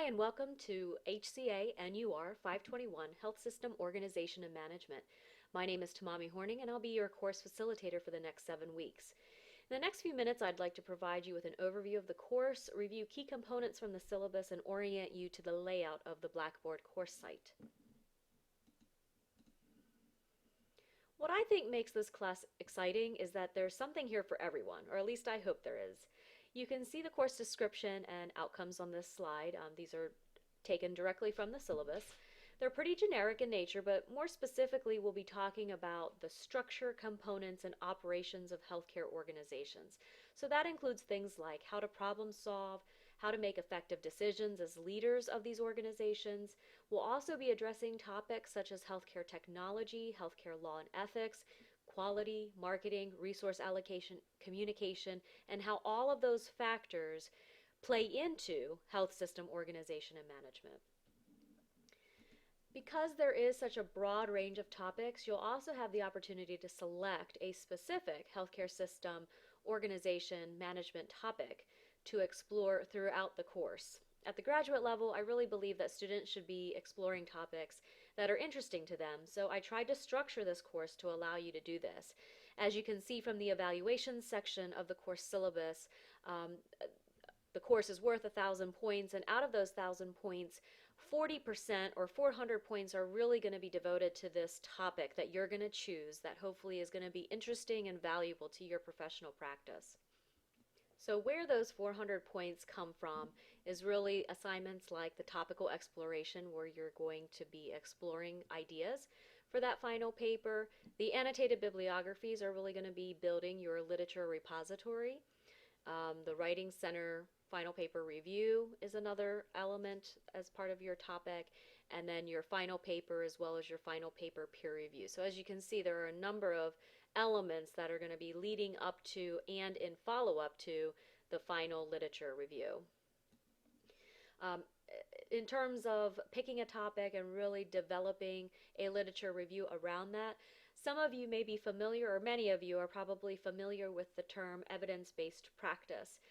Hi, and welcome to HCA NUR521 Health System Organization and Management. My name is Tamami Horning, and I'll be your course facilitator for the next 7 weeks. In the next few minutes, I'd like to provide you with an overview of the course, review key components from the syllabus, and orient you to the layout of the Blackboard course site. What I think makes this class exciting is that there's something here for everyone, or at least I hope there is. You can see the course description and outcomes on this slide. These are taken directly from the syllabus. They're pretty generic in nature, but more specifically, we'll be talking about the structure, components, and operations of healthcare organizations. So that includes things like how to problem solve, how to make effective decisions as leaders of these organizations. We'll also be addressing topics such as healthcare technology, healthcare law and ethics, quality, marketing, resource allocation, communication, and how all of those factors play into health system organization and management. Because there is such a broad range of topics, you'll also have the opportunity to select a specific healthcare system organization management topic to explore throughout the course. At the graduate level, I really believe that students should be exploring topics that are interesting to them, so I tried to structure this course to allow you to do this. As you can see from the evaluation section of the course syllabus, um, the course is worth 1,000 points, and out of those 1,000 points, 40% or 400 points are really going to be devoted to this topic that you're going to choose that hopefully is going to be interesting and valuable to your professional practice. So where those 400 points come from is really assignments like the topical exploration, where you're going to be exploring ideas for that final paper. The annotated bibliographies are really going to be building your literature repository. The Writing Center final paper review is another element as part of your topic, and then your final paper as well as your final paper peer review. So as you can see, there are a number of elements that are going to be leading up to and in follow-up to the final literature review. Um, in terms of picking a topic and really developing a literature review around that, some of you may be familiar, or many of you are probably familiar with the term evidence-based practice.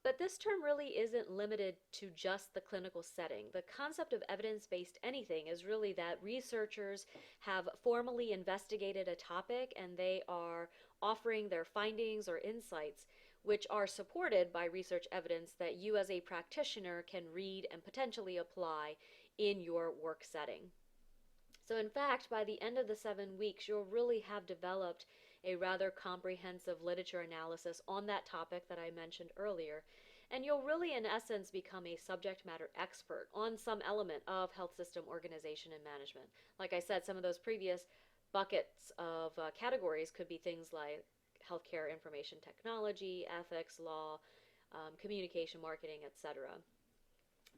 But this term really isn't limited to just the clinical setting. The concept of evidence-based anything is really that researchers have formally investigated a topic and they are offering their findings or insights which are supported by research evidence that you as a practitioner can read and potentially apply in your work setting. So in fact, by the end of the 7 weeks, you'll really have developed a rather comprehensive literature analysis on that topic that I mentioned earlier. And you'll really, in essence, become a subject matter expert on some element of health system organization and management. Like I said, some of those previous buckets of categories could be things like healthcare information technology, ethics, law, communication, marketing, etc.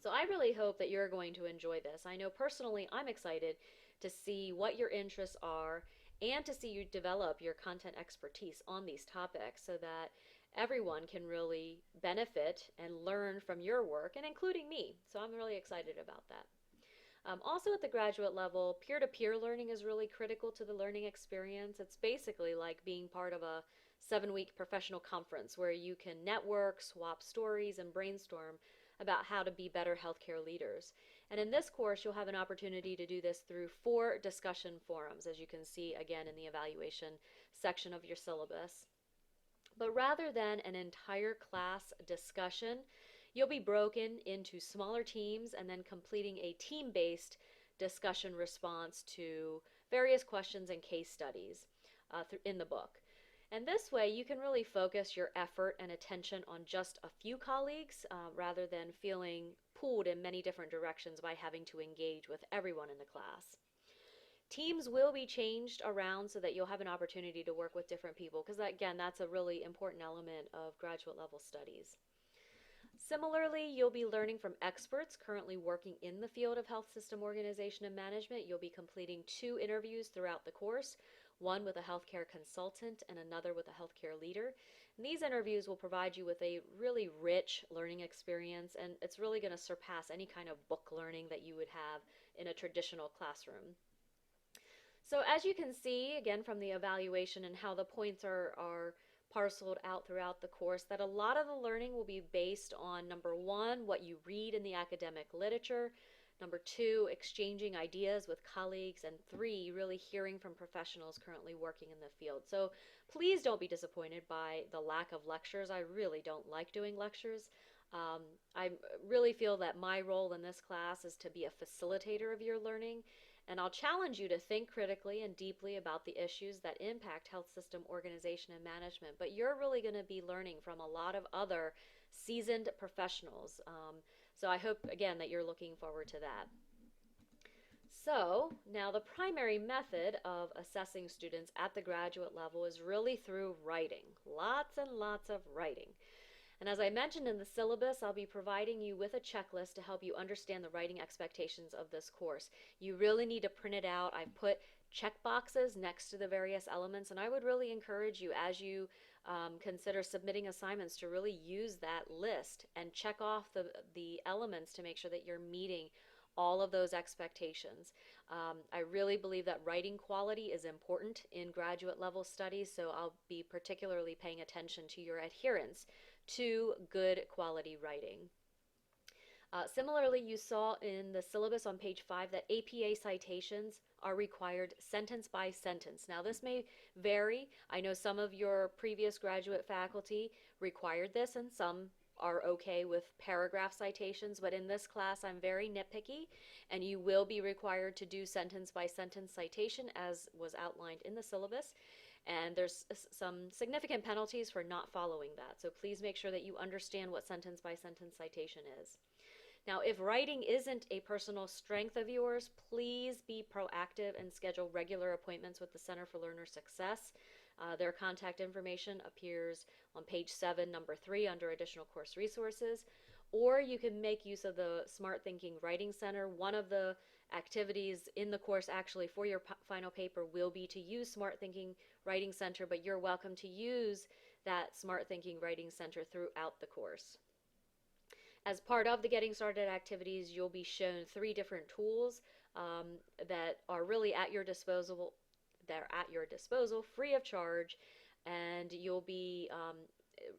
So I really hope that you're going to enjoy this. I know personally I'm excited to see what your interests are and to see you develop your content expertise on these topics so that everyone can really benefit and learn from your work, and including me. So I'm really excited about that. Also at the graduate level, peer-to-peer learning is really critical to the learning experience. It's basically like being part of a 7-week professional conference where you can network, swap stories, and brainstorm about how to be better healthcare leaders. And in this course, you'll have an opportunity to do this through 4 discussion forums, as you can see again in the evaluation section of your syllabus. But rather than an entire class discussion, you'll be broken into smaller teams and then completing a team-based discussion response to various questions and case studies in the book. And this way, you can really focus your effort and attention on just a few colleagues rather than feeling pulled in many different directions by having to engage with everyone in the class. Teams will be changed around so that you'll have an opportunity to work with different people, because again, that's a really important element of graduate level studies. Similarly, you'll be learning from experts currently working in the field of health system organization and management. You'll be completing 2 interviews throughout the course, one with a healthcare consultant and another with a healthcare leader. And these interviews will provide you with a really rich learning experience, and it's really going to surpass any kind of book learning that you would have in a traditional classroom. So as you can see, again, from the evaluation and how the points are parceled out throughout the course, that a lot of the learning will be based on, number one, what you read in the academic literature, number two, exchanging ideas with colleagues, and three, really hearing from professionals currently working in the field. So please don't be disappointed by the lack of lectures. I really don't like doing lectures. I really feel that my role in this class is to be a facilitator of your learning, and I'll challenge you to think critically and deeply about the issues that impact health system organization and management. But you're really going to be learning from a lot of other seasoned professionals. So I hope, again, that you're looking forward to that. So now the primary method of assessing students at the graduate level is really through writing. Lots and lots of writing. And as I mentioned in the syllabus, I'll be providing you with a checklist to help you understand the writing expectations of this course. You really need to print it out. I've put check boxes next to the various elements, and I would really encourage you, as you consider submitting assignments, to really use that list and check off the elements to make sure that you're meeting all of those expectations. I really believe that writing quality is important in graduate level studies, so I'll be particularly paying attention to your adherence to good quality writing. Similarly, you saw in the syllabus on page 5 that APA citations are required sentence by sentence. Now, this may vary. I know some of your previous graduate faculty required this, and some are okay with paragraph citations, but in this class I'm very nitpicky, and you will be required to do sentence by sentence citation as was outlined in the syllabus. And there's some significant penalties for not following that. So please make sure that you understand what sentence by sentence citation is. Now, if writing isn't a personal strength of yours, please be proactive and schedule regular appointments with the Center for Learner Success. Their contact information appears on page 7, number 3, under additional course resources. Or you can make use of the Smart Thinking Writing Center. One of the activities in the course actually for your final paper will be to use Smart Thinking Writing Center, but you're welcome to use that Smart Thinking Writing Center throughout the course. As part of the Getting Started activities, you'll be shown 3 different tools that are really at your disposal. They're at your disposal, free of charge, and you'll be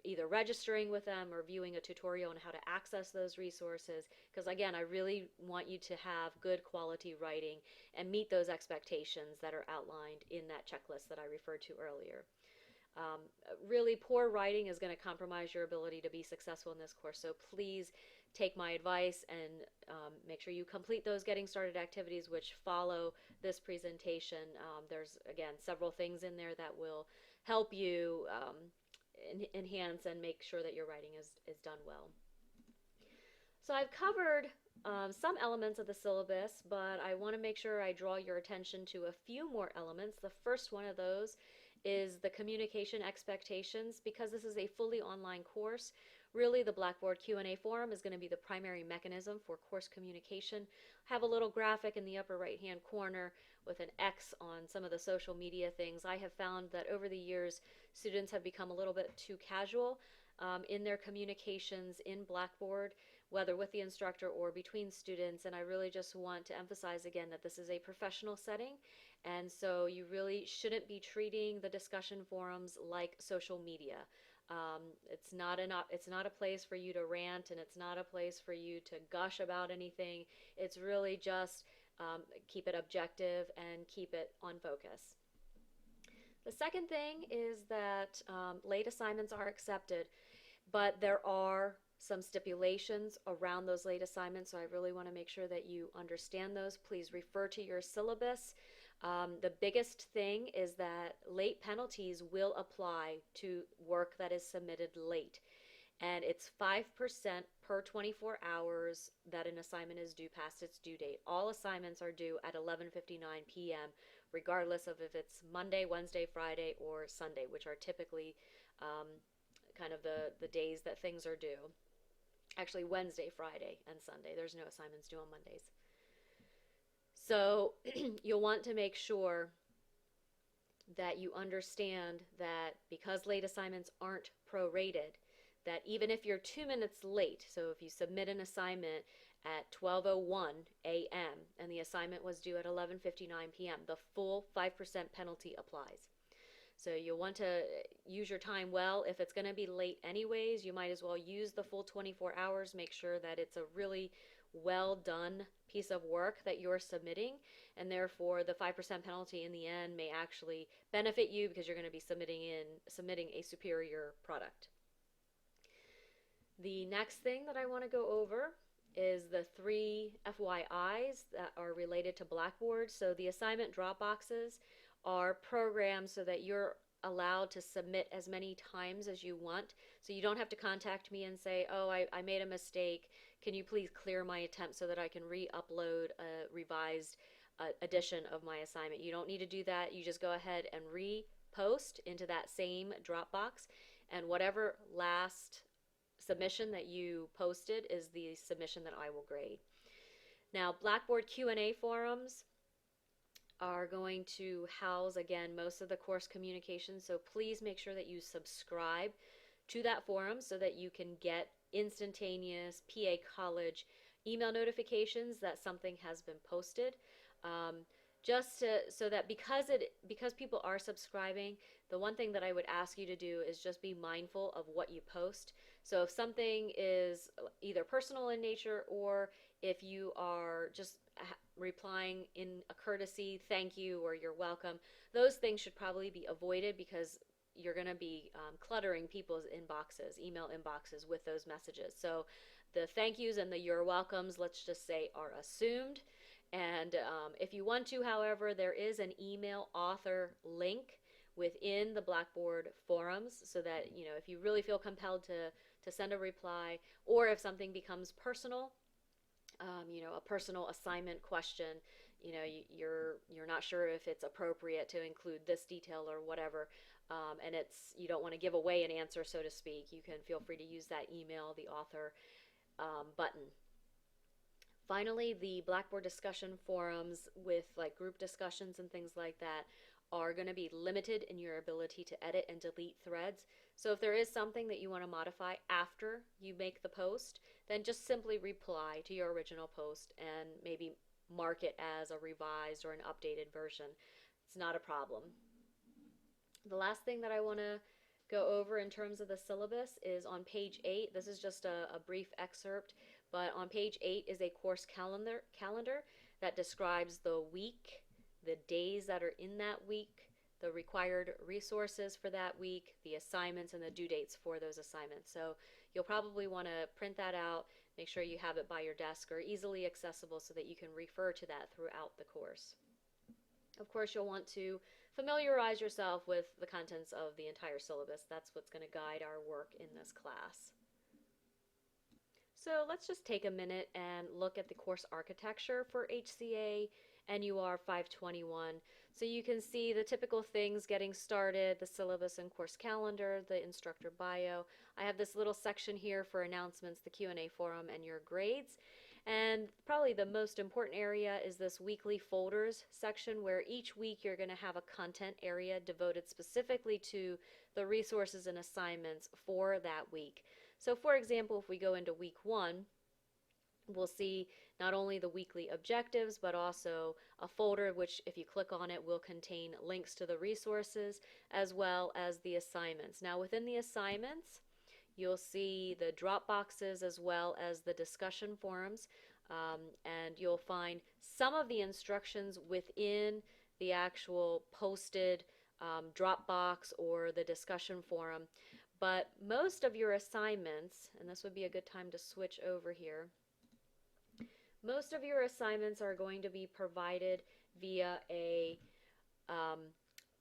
either registering with them or viewing a tutorial on how to access those resources, because again, I really want you to have good quality writing and meet those expectations that are outlined in that checklist that I referred to earlier. Really poor writing is going to compromise your ability to be successful in this course, so please take my advice and make sure you complete those Getting Started activities which follow this presentation. There's, again, several things in there that will help you enhance and make sure that your writing is done well. So I've covered some elements of the syllabus, but I want to make sure I draw your attention to a few more elements. The first one of those is the communication expectations. Because this is a fully online course, really the Blackboard Q&A forum is going to be the primary mechanism for course communication. Have a little graphic in the upper right hand corner with an X on some of the social media things. I have found that over the years students have become a little bit too casual in their communications in Blackboard, whether with the instructor or between students, and I really just want to emphasize again that this is a professional setting, and so you really shouldn't be treating the discussion forums like social media. It's not a place for you to rant, and it's not a place for you to gush about anything. It's really just keep it objective and keep it on focus. The second thing is that late assignments are accepted, but there are some stipulations around those late assignments, so I really want to make sure that you understand those. Please refer to your syllabus. The biggest thing is that late penalties will apply to work that is submitted late, and it's 5% per 24 hours that an assignment is due past its due date. All assignments are due at 11:59 p.m. regardless of if it's Monday, Wednesday, Friday, or Sunday, which are typically kind of the days that things are due. Actually, Wednesday, Friday, and Sunday. There's no assignments due on Mondays. So you'll want to make sure that you understand that because late assignments aren't prorated, that even if you're 2 minutes late, so if you submit an assignment at 12:01 a.m. and the assignment was due at 11:59 p.m., the full 5% penalty applies. So you'll want to use your time well. If it's going to be late anyways, you might as well use the full 24 hours. Make sure that it's a really well done piece of work that you're submitting, and therefore the 5% penalty in the end may actually benefit you because you're going to be submitting a superior product. The next thing that I want to go over is the 3 FYIs that are related to Blackboard. So the assignment drop boxes are programmed so that you're allowed to submit as many times as you want. So you don't have to contact me and say, oh, I made a mistake. Can you please clear my attempt so that I can re-upload a revised edition of my assignment? You don't need to do that. You just go ahead and repost into that same Dropbox, and whatever last submission that you posted is the submission that I will grade. Now, Blackboard Q&A forums are going to house, again, most of the course communication, so please make sure that you subscribe to that forum so that you can get instantaneous PA College email notifications that something has been posted. So that because people are subscribing, the one thing that I would ask you to do is just be mindful of what you post. So if something is either personal in nature, or if you are just replying in a courtesy thank you or you're welcome, those things should probably be avoided because you're going to be cluttering people's inboxes, email inboxes, with those messages. So the thank yous and the you're welcomes, let's just say, are assumed. And if you want to, however, there is an email author link within the Blackboard forums, so that, you know, if you really feel compelled to send a reply, or if something becomes personal, you know, a personal assignment question, you know, you're not sure if it's appropriate to include this detail or whatever, and you don't want to give away an answer, so to speak, you can feel free to use that email, the author button. Finally, the Blackboard discussion forums with like group discussions and things like that are going to be limited in your ability to edit and delete threads. So if there is something that you want to modify after you make the post, then just simply reply to your original post and maybe mark it as a revised or an updated version. It's not a problem. The last thing that I want to go over in terms of the syllabus is on page 8. This is just a brief excerpt, but on page 8 is a course calendar that describes the week, the days that are in that week, the required resources for that week, the assignments, and the due dates for those assignments. So you'll probably want to print that out, make sure you have it by your desk or easily accessible so that you can refer to that throughout the course. Of course, you'll want to familiarize yourself with the contents of the entire syllabus. That's what's going to guide our work in this class. So let's just take a minute and look at the course architecture for HCA NUR521. So you can see the typical things getting started, the syllabus and course calendar, the instructor bio. I have this little section here for announcements, the Q&A forum, and your grades. And probably the most important area is this weekly folders section, where each week you're going to have a content area devoted specifically to the resources and assignments for that week. So for example, if we go into week 1, we'll see not only the weekly objectives, but also a folder which, if you click on it, will contain links to the resources as well as the assignments. Now within the assignments, you'll see the drop boxes as well as the discussion forums, and you'll find some of the instructions within the actual posted drop box or the discussion forum. But most of your assignments, and this would be a good time to switch over here, most of your assignments are going to be provided via a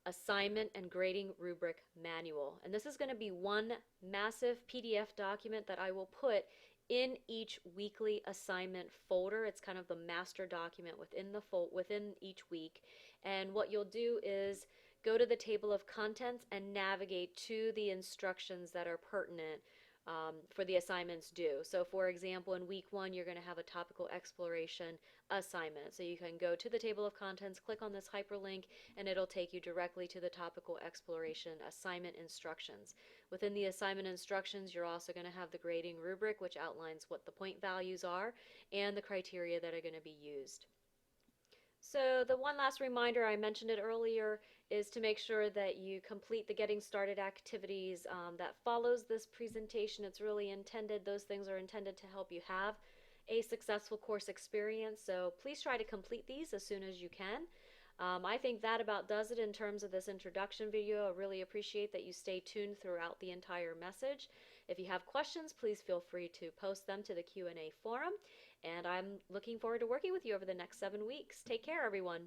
assignment and grading rubric manual. And this is going to be one massive PDF document that I will put in each weekly assignment folder. It's kind of the master document within each week. And what you'll do is go to the table of contents and navigate to the instructions that are pertinent for the assignments due. So for example, in week 1, you're going to have a topical exploration assignment. So you can go to the table of contents, click on this hyperlink, and it'll take you directly to the topical exploration assignment instructions. Within the assignment instructions, you're also going to have the grading rubric, which outlines what the point values are and the criteria that are going to be used. So the one last reminder, I mentioned it earlier, is to make sure that you complete the getting started activities that follows this presentation. It's really intended, those things are intended to help you have a successful course experience. So please try to complete these as soon as you can. I think that about does it in terms of this introduction video. I really appreciate that you stay tuned throughout the entire message. If you have questions, please feel free to post them to the Q&A forum. And I'm looking forward to working with you over the next 7 weeks. Take care, everyone.